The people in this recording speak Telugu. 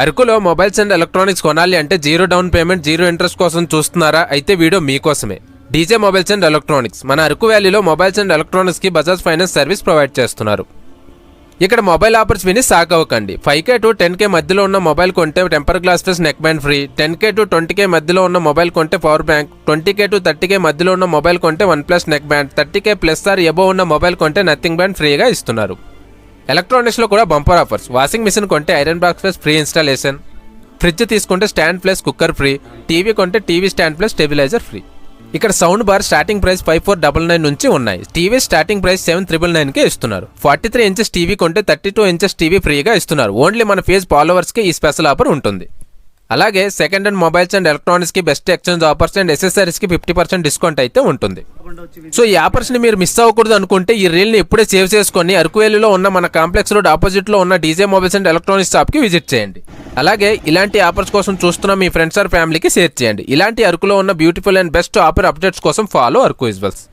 అరకులో మొబైల్స్ అండ్ ఎలక్ట్రానిక్స్ కొనాలి అంటే zero down payment, zero interest కోసం చూస్తున్నారా? అయితే వీడియో మీకోసమే. డీజే మొబైల్స్ అండ్ ఎలక్ట్రానిక్స్ మన అరకు వ్యాలీలో మొబైల్స్ అండ్ ఎలక్ట్రానిక్స్ కి బజాజ్ ఫైనాన్స్ సర్వీస్ ప్రొవైడ్ చేస్తున్నారు. ఇక్కడ మొబైల్ ఆఫర్స్ విని సాక్ అవ్వకండి. 5K to 10K మధ్యలో ఉన్న మొబైల్ కొంటే temper glass plus neck band free. 10K to 20K మధ్యలో ఉన్న మొబైల్ కొంటే power bank. 20K to 30K మధ్యలో ఉన్న మొబైల్ కొంటే OnePlus neck band. 30K plus or above ఉన్న మొబైల్ కొంటే నథింగ్ బ్యాండ్ ఫ్రీగా ఇస్తున్నారు. ఎలక్ట్రానిక్స్ లో కూడా బంపర్ ఆఫర్స్. వాషింగ్ మిషన్ కొంటే iron box plus free installation. Fridge తీసుకుంటే stand plus cooker free. TV కొంటే TV stand plus stabiliser free. ఇక్కడ సౌండ్ బార్ స్టార్టింగ్ ప్రైస్ 5499 నుంచి ఉన్నాయి. టీవీ స్టార్టింగ్ ప్రైస్ 7999కే ఇస్తున్నారు. 43 ఇంచెస్ టీవీ కొంటే 32 ఇంచెస్ టీవీ ఫ్రీగా ఇస్తున్నారు. ఓన్లీ మన పేజ్ ఫాలోవర్స్ కి ఈ స్పెషల్ ఆఫర్ ఉంటుంది. అలాగే second hand mobiles and electronics కి best exchange offers and accessories కి 50% డిస్కౌంట్ అయితే ఉంటుంది. సో ఈ ఆఫర్స్ ని మీరు మిస్ అవ్వకూడదు అనుకుంటే ఈ రీల్ ని ఇప్పుడే సేవ్ చేసుకొని అరకువేలిలో ఉన్న మన కాంప్లెక్స్ రోడ్ ఆపోజిట్ లో ఉన్న DJ mobiles and electronics shop కి విజిట్ చేయండి. అలాగే ఇలాంటి ఆఫర్స్ కోసం చూస్తున్న మీ ఫ్రెండ్స్ ఆర్ ఫ్యామిలీకి షేర్ చేయండి. ఇలాంటి అరకులో ఉన్న beautiful and best offer updates కోసం ఫాలో అరకు విజువల్స్.